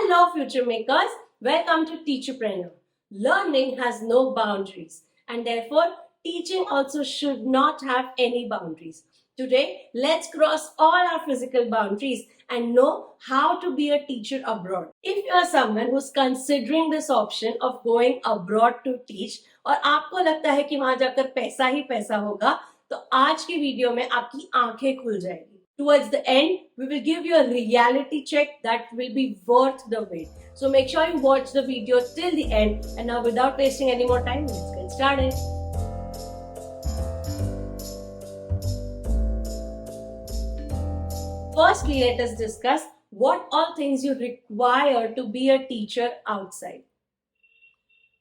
Hello FutureMakers, welcome to TeacherPreneur. Learning has no boundaries and therefore teaching also should not have any boundaries. Today, let's cross all our physical boundaries and know how to be a teacher abroad. If you are someone who's considering this option of going abroad to teach और आपको लगता है कि वहां जाकर पैसा ही पैसा होगा, तो आज की वीडियो में आपकी आंखें खुल जाएगी. Towards the end, we will give you a reality check that will be worth the wait. So make sure you watch the video till the end. And now without wasting any more time, let's get started. Firstly, let us discuss what all things you require to be a teacher outside.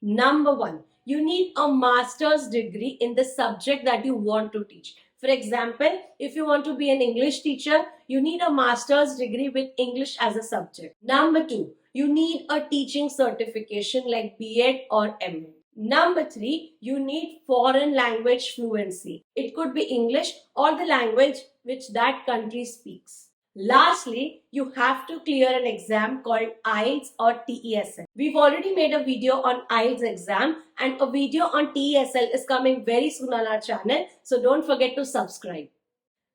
Number one, you need a master's degree in the subject that you want to teach. For example, if you want to be an English teacher, you need a master's degree with English as a subject. Number two, you need a teaching certification like B.Ed or M.Ed. Number three, you need foreign language fluency. It could be English or the language which that country speaks. Lastly, you have to clear an exam called IELTS or TESL. We've already made a video on IELTS exam and a video on TESL is coming very soon on our channel, so don't forget to subscribe.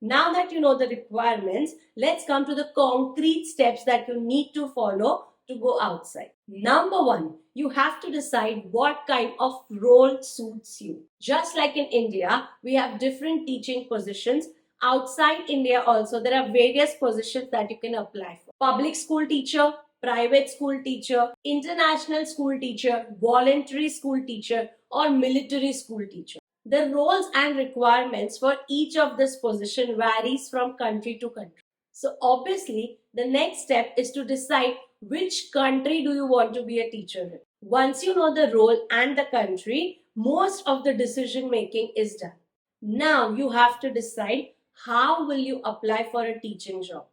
Now that you know the requirements, let's come to the concrete steps that you need to follow to go outside. Number one, you have to decide what kind of role suits you. Just like in India, we have different teaching positions. Outside India also, there are various positions that you can apply for. Public school teacher, private school teacher, international school teacher, voluntary school teacher, or military school teacher. The roles and requirements for each of this position varies from country to country. So obviously, the next step is to decide which country do you want to be a teacher in. Once you know the role and the country, most of the decision making is done. Now you have to decide how will you apply for a teaching job.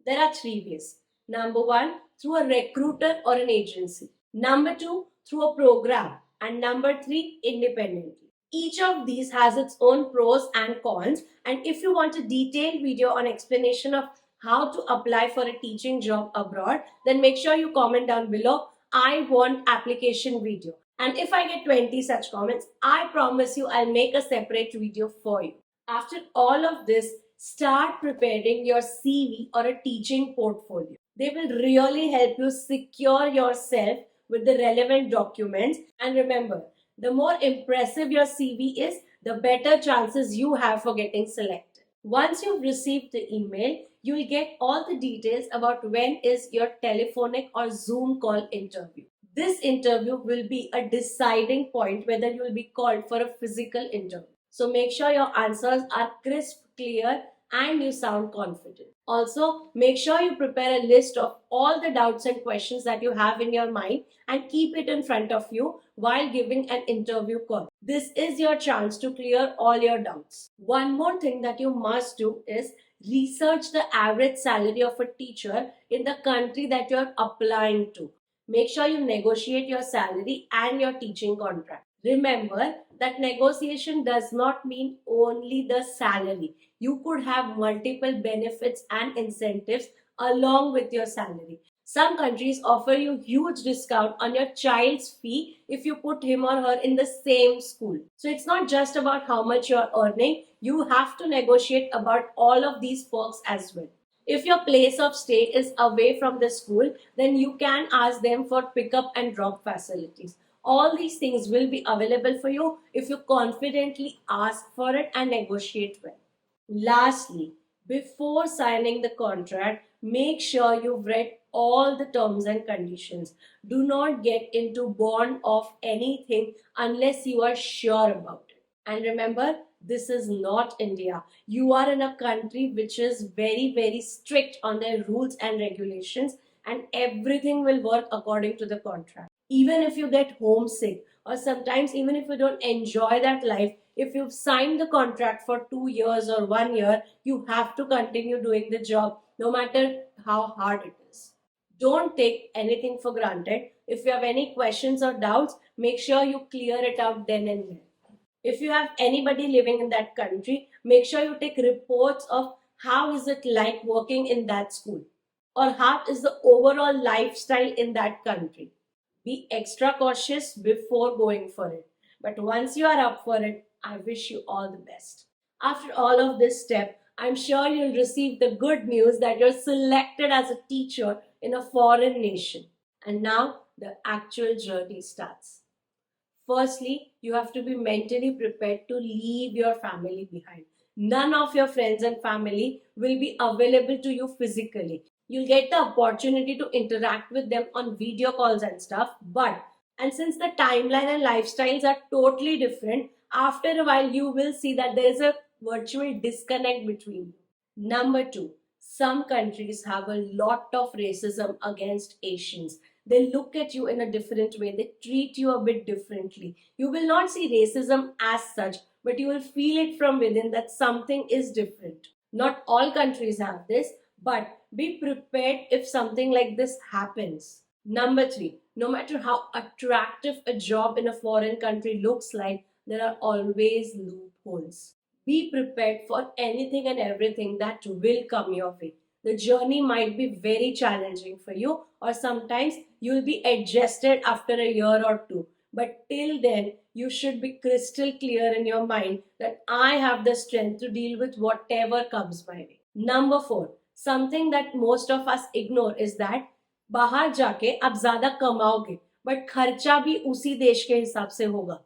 There are three ways. Number one, through a recruiter or an agency. Number two, through a program. And number three, independently. Each of these has its own pros and cons. And if you want a detailed video on explanation of how to apply for a teaching job abroad, then make sure you comment down below, I want application video. And if I get 20 such comments, I promise you I'll make a separate video for you. After all of this, start preparing your CV or a teaching portfolio. They will really help you secure yourself with the relevant documents. And remember, the more impressive your CV is, the better chances you have for getting selected. Once you've received the email, you will get all the details about when is your telephonic or Zoom call interview. This interview will be a deciding point whether you will be called for a physical interview. So make sure your answers are crisp, clear, and you sound confident. Also, make sure you prepare a list of all the doubts and questions that you have in your mind and keep it in front of you while giving an interview call. This is your chance to clear all your doubts. One more thing that you must do is research the average salary of a teacher in the country that you are applying to. Make sure you negotiate your salary and your teaching contract. Remember that negotiation does not mean only the salary. You could have multiple benefits and incentives along with your salary. Some countries offer you huge discount on your child's fee if you put him or her in the same school. So it's not just about how much you're earning. You have to negotiate about all of these perks as well. If your place of stay is away from the school, then you can ask them for pickup and drop facilities. All these things will be available for you if you confidently ask for it and negotiate well. Lastly, before signing the contract, make sure you've read all the terms and conditions. Do not get into bond of anything unless you are sure about it. And remember, this is not India. You are in a country which is very, very strict on their rules and regulations, and everything will work according to the contract. Even if you get homesick, or sometimes even if you don't enjoy that life, if you've signed the contract for 2 years or 1 year, you have to continue doing the job no matter how hard it is. Don't take anything for granted. If you have any questions or doubts, make sure you clear it out then and there. If you have anybody living in that country, make sure you take reports of how is it like working in that school. or half is the overall lifestyle in that country. Be extra cautious before going for it. But once you are up for it, I wish you all the best. After all of this step, I'm sure you'll receive the good news that you're selected as a teacher in a foreign nation. And now the actual journey starts. Firstly, you have to be mentally prepared to leave your family behind. None of your friends and family will be available to you physically. You'll get the opportunity to interact with them on video calls and stuff, and since the timeline and lifestyles are totally different, after a while you will see that there is a virtual disconnect between you. Number two, some countries have a lot of racism against Asians. They look at you in a different way, they treat you a bit differently. You will not see racism as such, but you will feel it from within that something is different. Not all countries have this, but be prepared if something like this happens. Number three, no matter how attractive a job in a foreign country looks like, there are always loopholes. Be prepared for anything and everything that will come your way. The journey might be very challenging for you, or sometimes you'll be adjusted after a year or two. But till then, you should be crystal clear in your mind that I have the strength to deal with whatever comes my way. Number four, something that most of us ignore is that बाहर जाके आप ज्यादा कमाओगे, but खर्चा भी उसी देश के हिसाब से होगा.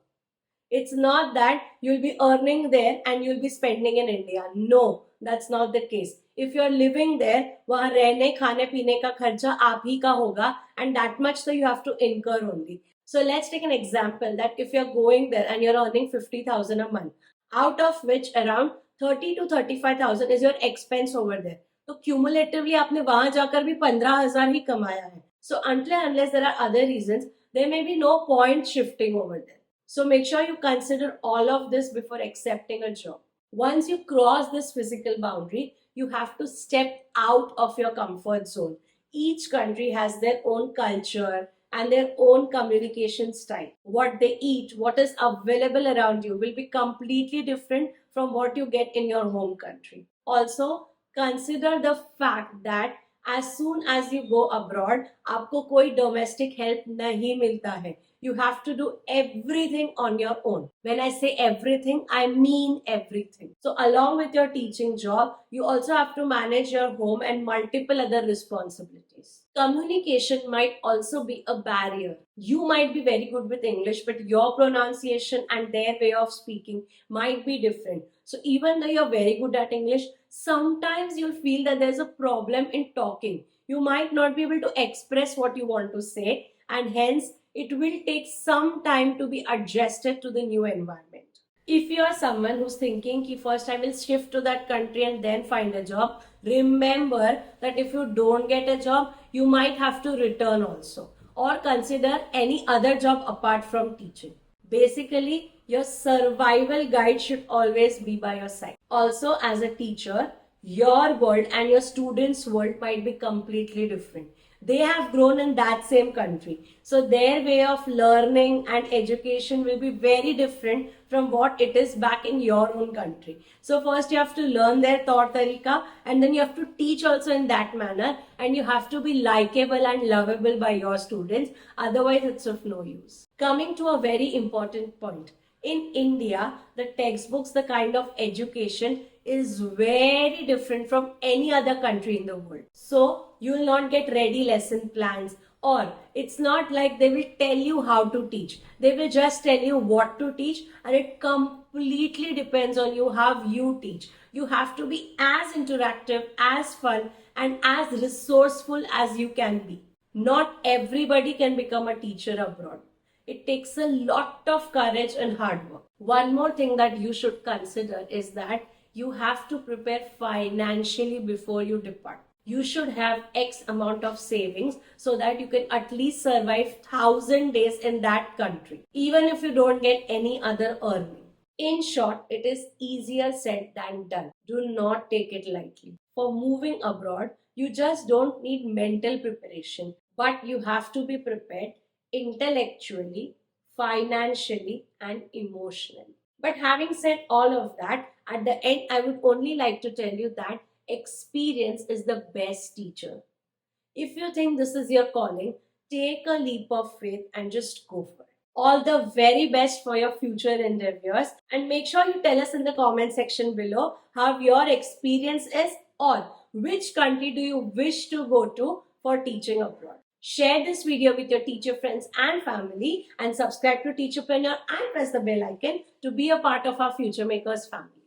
It's not that you'll be earning there and you'll be spending in India. No, that's not the case. If you're living there, वहाँ रहने खाने पीने का खर्चा आप ही का होगा, and that much so you have to incur only. So let's take an example that if you're going there and you're earning 50,000 a month, out of which around 30 to 35,000 is your expense over there. तो cumulatively आपने वहाँ जाकर भी 15,000 ही कमाया है. So unless there are other reasons, there may be no point shifting over there. So make sure you consider all of this before accepting a job. Once you cross this physical boundary, you have to step out of your comfort zone. Each country has their own culture and their own communication style. What they eat, what is available around you will be completely different from what you get in your home country. Also, consider the fact that as soon as you go abroad, आपको कोई domestic help नहीं मिलता है. You have to do everything on your own. When I say everything, I mean everything. So along with your teaching job, you also have to manage your home and multiple other responsibilities. Communication might also be a barrier. You might be very good with English, but your pronunciation and their way of speaking might be different. So even though you're very good at English, sometimes you'll feel that there's a problem in talking. You might not be able to express what you want to say, and hence it will take some time to be adjusted to the new environment. If you are someone who's thinking ki first I will shift to that country and then find a job, remember that if you don't get a job, you might have to return also, or consider any other job apart from teaching. Basically, your survival guide should always be by your side. Also, as a teacher, your world and your students' world might be completely different. They have grown in that same country. So their way of learning and education will be very different from what it is back in your own country. So first you have to learn their taur tarika, and then you have to teach also in that manner, and you have to be likable and lovable by your students. Otherwise it's of no use. Coming to a very important point. In India, the textbooks, the kind of education is very different from any other country in the world. So you will not get ready lesson plans, or it's not like they will tell you how to teach. They will just tell you what to teach, and it completely depends on you how you teach. You have to be as interactive, as fun, and as resourceful as you can be. Not everybody can become a teacher abroad. It takes a lot of courage and hard work. One more thing that you should consider is that you have to prepare financially before you depart. You should have X amount of savings so that you can at least survive 1,000 days in that country, even if you don't get any other earning. In short, it is easier said than done. Do not take it lightly. For moving abroad, you just don't need mental preparation, but you have to be prepared intellectually, financially, and emotionally. But having said all of that, at the end, I would only like to tell you that experience is the best teacher. If you think this is your calling, take a leap of faith and just go for it. All the very best for your future endeavors, and make sure you tell us in the comment section below how your experience is, or which country do you wish to go to for teaching abroad. Share this video with your teacher friends and family, and subscribe to TeacherPreneur and press the bell icon to be a part of our FutureMakers family.